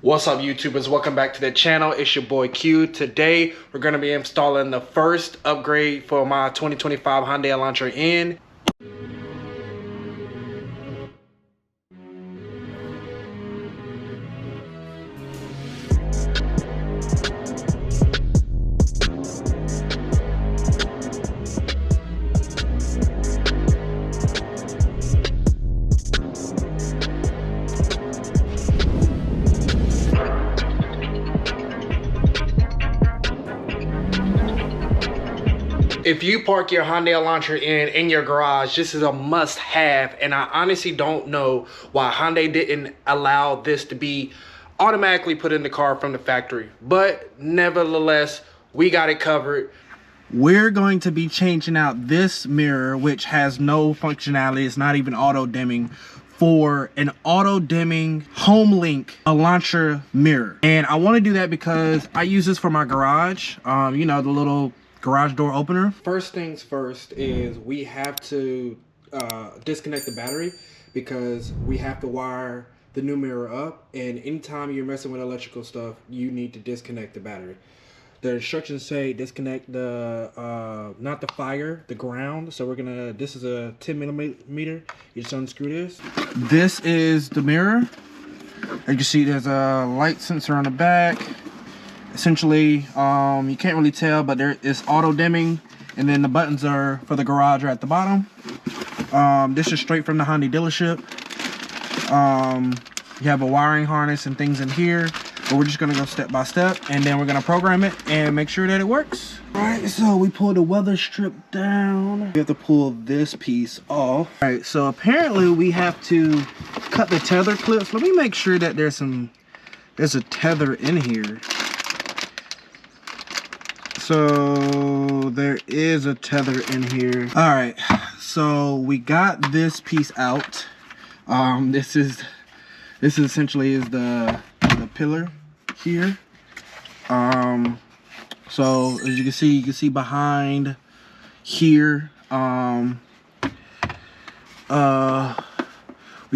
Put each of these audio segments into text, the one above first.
What's up, YouTubers? Welcome back to the channel. It's your boy Q. Today we're going to be installing the first upgrade for my 2025 Hyundai Elantra N. If you park your Hyundai Elantra in your garage, this is a must-have, and I honestly don't know why Hyundai didn't allow this to be automatically put in the car from the factory. But nevertheless, we got it covered. We're going to be changing out this mirror, which has no functionality. It's not even auto-dimming, for an auto-dimming HomeLink Elantra mirror. And I want to do that because I use this for my garage. You know, the little garage door opener. First things first is we have to disconnect the battery because we have to wire the new mirror up, and anytime you're messing with electrical stuff, you need to disconnect the battery. The instructions say disconnect the not the fire, the ground. So we're gonna, this is a 10 millimeter. You just unscrew this. This is the mirror. As you can see, there's a light sensor on the back. Essentially, you can't really tell, but there is auto dimming, and then the buttons are for the garage are at the bottom. This is straight from the Hyundai dealership. You have a wiring harness and things in here, but we're just gonna go step by step, and then we're gonna program it and make sure that it works. All right, so we pull the weather strip down. We have to pull this piece off. All right, so apparently we have to cut the tether clips. Let me make sure that there's a tether in here. So there is a tether in here. All right, so we got this piece out. This is essentially is the pillar here. So as you can see behind here. We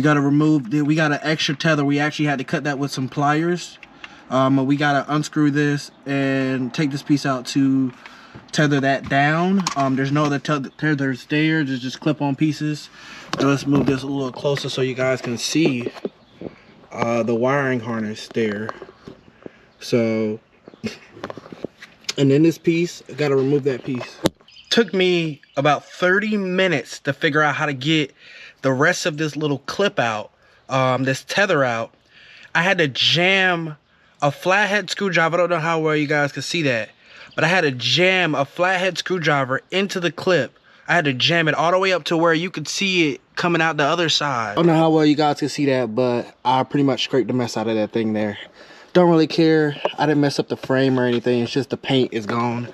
got to remove we got an extra tether. We actually had to cut that with some pliers. We gotta unscrew this and take this piece out to tether that down. There's no other tethers there. There's just clip-on pieces. So let's move this a little closer so you guys can see the wiring harness there. So, and then this piece, I gotta remove that piece. Took me about 30 minutes to figure out how to get the rest of this little clip out, this tether out. I had to jam a flathead screwdriver. I don't know how well you guys can see that, but I had to jam a flathead screwdriver into the clip. I had to jam it all the way up to where you could see it coming out the other side. I don't know how well you guys can see that, but I pretty much scraped the mess out of that thing there. Don't really care. I didn't mess up the frame or anything. It's just the paint is gone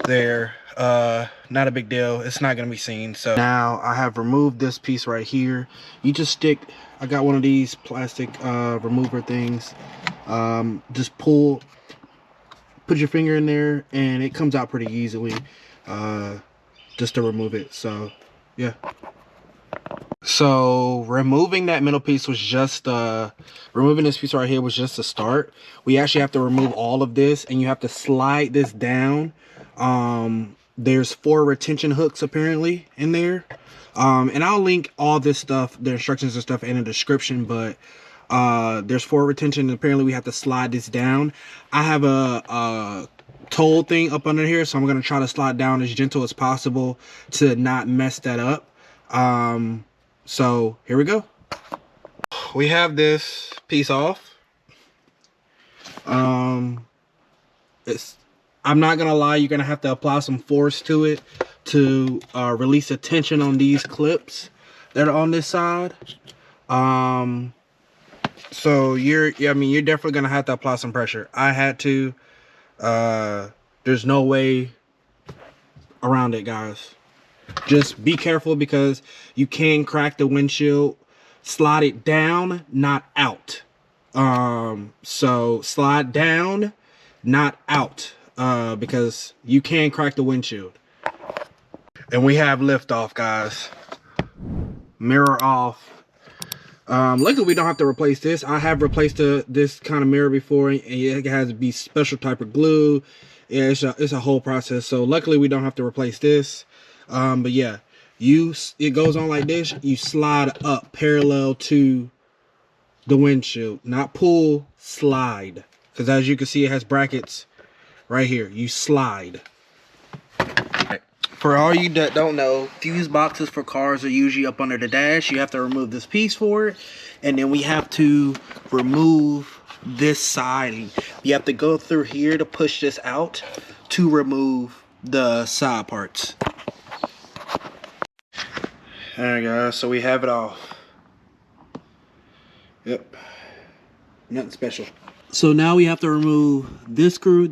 there. Not a big deal. It's not gonna be seen. So now I have removed this piece right here. You just stick, I got one of these plastic remover things. Just put your finger in there and it comes out pretty easily, just to remove it. So yeah, so removing that middle piece was just removing this piece right here was just a start. We actually have to remove all of this, and you have to slide this down. There's 4 retention hooks apparently in there, and I'll link all this stuff, the instructions and stuff, in the description. But there's 4 retention, and apparently we have to slide this down. I have a toll thing up under here, so I'm gonna try to slide down as gentle as possible to not mess that up. So here we go. We have this piece off. I'm not gonna lie, you're gonna have to apply some force to it to release the tension on these clips that are on this side. So you're definitely gonna have to apply some pressure. I had to. There's no way around it, guys. Just be careful because you can crack the windshield. Slide it down, not out. So slide down, not out, because you can crack the windshield. And we have lift off, guys. Mirror off. Luckily we don't have to replace this. I have replaced this kind of mirror before, and it has to be special type of glue. Yeah, it's a whole process. So luckily we don't have to replace this. But yeah, it goes on like this. You slide up parallel to the windshield, not pull, slide. Because as you can see, it has brackets right here. You slide. For all you that don't know, fuse boxes for cars are usually up under the dash. You have to remove this piece for it, and then we have to remove this siding. You have to go through here to push this out to remove the side parts. Alright guys, so we have it off. Yep, nothing special. So now we have to remove this screw,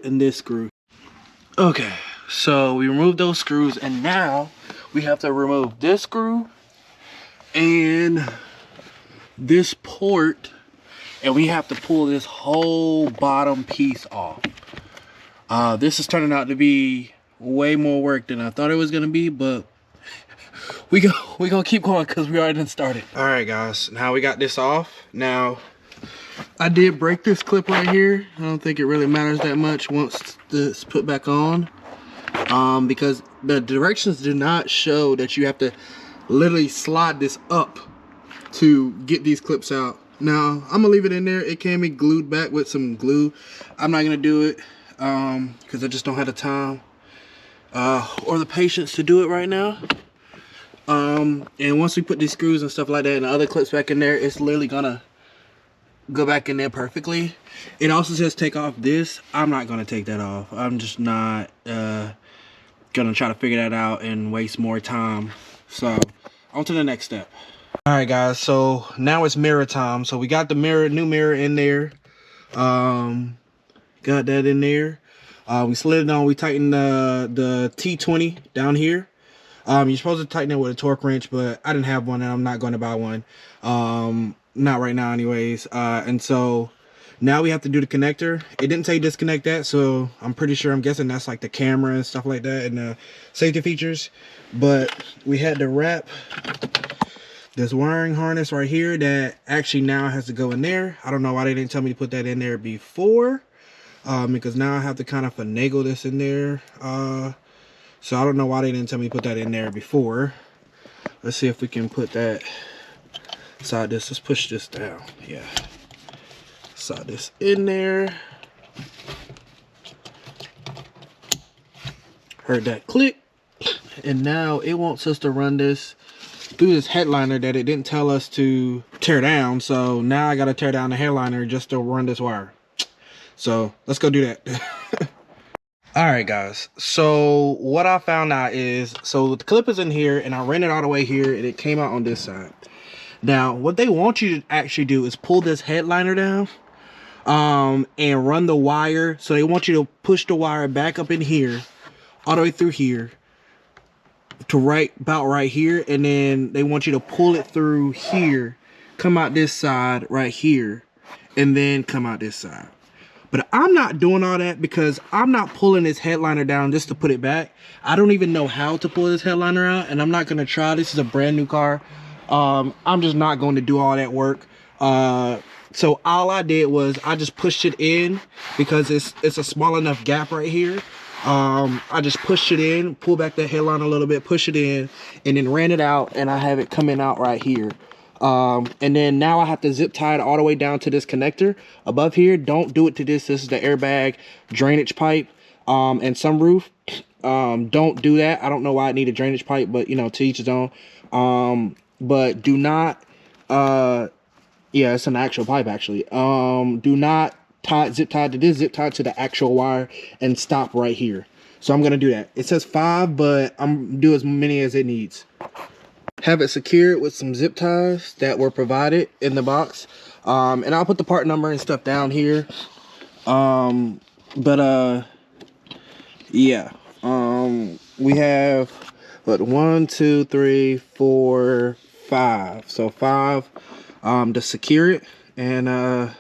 and this screw. Okay, so we removed those screws, and now we have to remove this screw and this port, and we have to pull this whole bottom piece off. This is turning out to be way more work than I thought it was gonna be, but we gonna keep going because we already done started. All right guys, now we got this off. Now I did break this clip right here. I don't think it really matters that much once this put back on, because the directions do not show that you have to literally slide this up to get these clips out. Now I'm gonna leave it in there. It can be glued back with some glue. I'm not gonna do it because I just don't have the time or the patience to do it right now. And once we put these screws and stuff like that and the other clips back in there, it's literally gonna go back in there perfectly. It also says take off this. I'm not gonna take that off. I'm just not gonna try to figure that out and waste more time. So on to the next step. All right guys, so now it's mirror time. So we got the new mirror in there. Got that in there. We slid it on. We tightened the T20 down here. You're supposed to tighten it with a torque wrench, but I didn't have one and I'm not going to buy one. Not right now anyways. And so now we have to do the connector. It didn't say disconnect that, so I'm guessing that's like the camera and stuff like that and the safety features. But we had to wrap this wiring harness right here that actually now has to go in there. I don't know why they didn't tell me to put that in there before, because now I have to kind of finagle this in there. So I don't know why they didn't tell me to put that in there before. Let's see if we can put that inside this. Let's push this down. Yeah. Slide this in there. Heard that click. And now it wants us to run this through this headliner that it didn't tell us to tear down. So now I got to tear down the headliner just to run this wire. So let's go do that. All right guys, so what I found out is, so the clip is in here and I ran it all the way here and it came out on this side. Now what they want you to actually do is pull this headliner down and run the wire. So they want you to push the wire back up in here all the way through here to about right here, and then they want you to pull it through here, come out this side right here, and then come out this side. But I'm not doing all that because I'm not pulling this headliner down just to put it back. I don't even know how to pull this headliner out, and I'm not going to try. This is a brand new car. I'm just not going to do all that work. So all I did was I just pushed it in because it's a small enough gap right here. I just pushed it in, pull back that headliner a little bit, push it in, and then ran it out, and I have it coming out right here. And then now I have to zip tie it all the way down to this connector above here. Don't do it to this. This is the airbag drainage pipe and sunroof. Don't do that. I don't know why I need a drainage pipe, but you know, to each his own. But do not yeah, it's an actual pipe actually. Do not zip tie to this, zip tie to the actual wire and stop right here. So I'm gonna do that. It says 5, but I'm gonna do as many as it needs. Have it secured with some zip ties that were provided in the box, and I'll put the part number and stuff down here. Yeah, we have what, 1 2 3 4 5, so 5 to secure it, and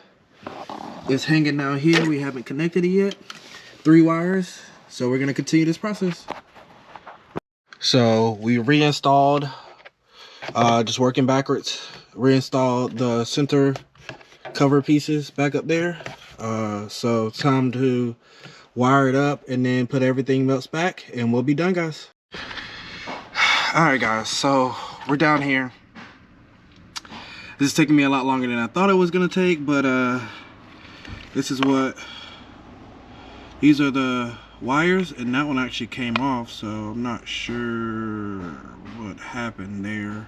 it's hanging down here. We haven't connected it yet. 3 wires, so we're gonna continue this process. So we reinstalled, just working backwards. reinstalled the center cover pieces back up there. So it's time to wire it up and then put everything else back, and we'll be done, guys. All right, guys, so we're down here. This is taking me a lot longer than I thought it was gonna take, but this is what, these are the wires, and that one actually came off, so I'm not sure what happened there.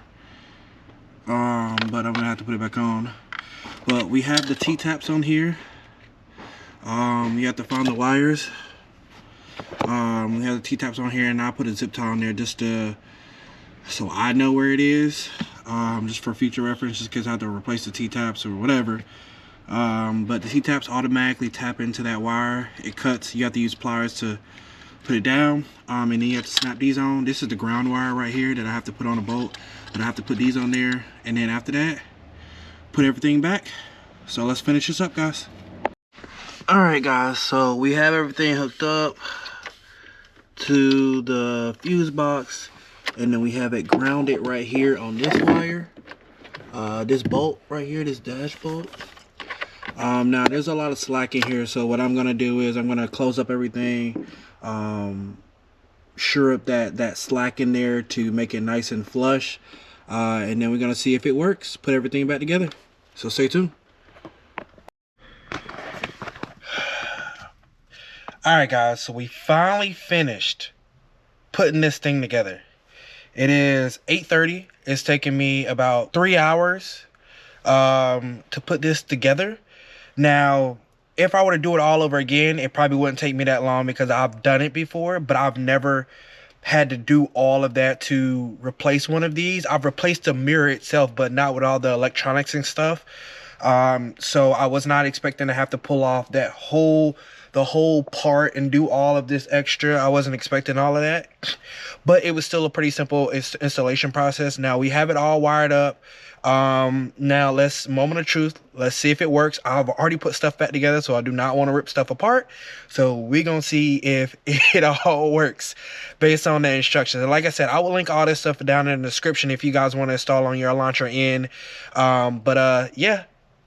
But I'm gonna have to put it back on. But we have the T-taps on here. You have to find the wires. We have the T-taps on here, and I put a zip tie on there just to, so I know where it is, just for future reference, just because I have to replace the T-taps or whatever. But the T-taps automatically tap into that wire. It cuts. You have to use pliers to put it down, and then you have to snap these on. This is the ground wire right here that I have to put on a bolt, but I have to put these on there, and then after that, put everything back. So let's finish this up, guys. All right, guys, so we have everything hooked up to the fuse box, and then we have it grounded right here on this wire, this bolt right here, this dash bolt. Now there's a lot of slack in here, so what I'm gonna do is I'm gonna close up everything, sure up that slack in there to make it nice and flush, and then we're gonna see if it works, put everything back together. So stay tuned. All right, guys, so we finally finished putting this thing together. It is 8:30. It's taken me about 3 hours to put this together. Now, if I were to do it all over again, it probably wouldn't take me that long because I've done it before, but I've never had to do all of that to replace one of these. I've replaced the mirror itself, but not with all the electronics and stuff. So I was not expecting to have to pull off the whole part and do all of this extra. I wasn't expecting all of that, but it was still a pretty simple installation process. Now we have it all wired up. Now let's, moment of truth, let's see if it works. I've already put stuff back together, so I do not want to rip stuff apart. So we're gonna see if it all works based on the instructions. And like I said, I will link all this stuff down in the description if you guys want to install on your Elantra in. Yeah,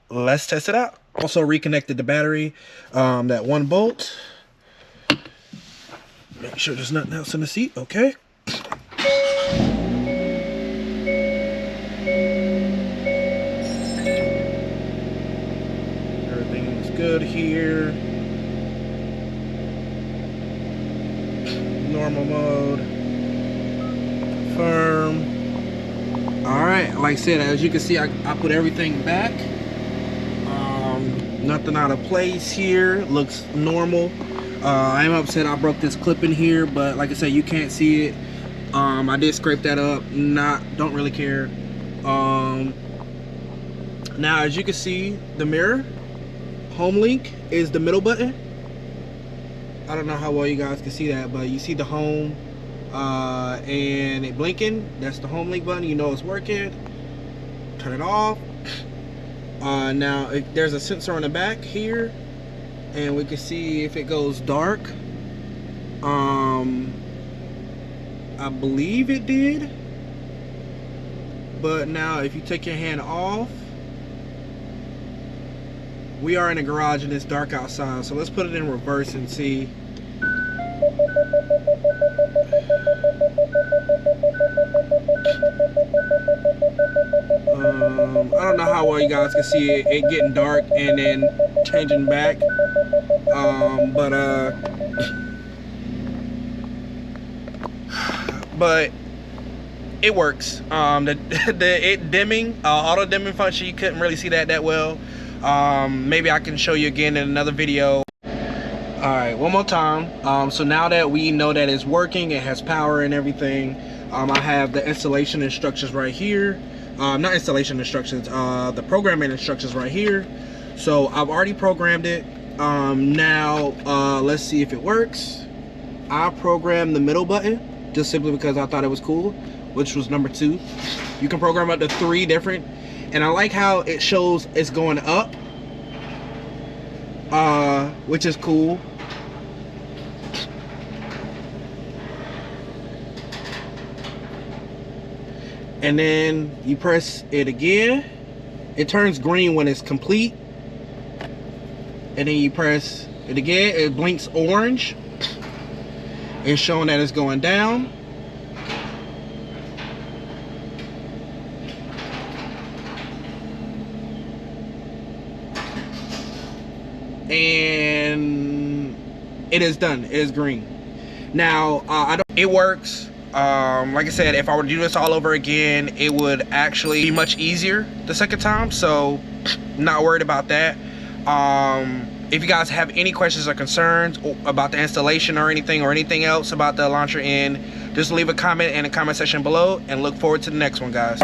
let's test it out. Also reconnected the battery, that one bolt. Make sure there's nothing else in the seat. Okay. Everything's good here. Normal mode. Confirm. All right, like I said, as you can see, I put everything back. Nothing out of place here, looks normal. I am upset I broke this clip in here, but like I said, you can't see it. I did scrape that up, don't really care. Now as you can see, the mirror, HomeLink is the middle button. I don't know how well you guys can see that, but you see the home and it blinking. That's the HomeLink button, you know it's working. Turn it off. Now there's a sensor on the back here, and we can see if it goes dark. I believe it did, but now if you take your hand off, we are in a garage and it's dark outside, so let's put it in reverse and see. I don't know how well you guys can see it getting dark and then changing back, but it works. The dimming, auto dimming function, you couldn't really see that well. Maybe I can show you again in another video. All right, one more time. So now that we know that it's working, it has power and everything, I have the installation instructions right here. Not installation instructions, the programming instructions right here. So I've already programmed it. Now let's see if it works. I programmed the middle button just simply because I thought it was cool, which was number 2. You can program up to 3 different, and I like how it shows it's going up, which is cool. And then you press it again, It turns green when it's complete, and then you press it again, it blinks orange. It's showing that it's going down. And it is done. It is green. Now it works. Like I said, if I were to do this all over again, it would actually be much easier the second time, so not worried about that. If you guys have any questions or concerns about the installation or anything else about the Elantra N, just leave a comment in the comment section below, and look forward to the next one, guys.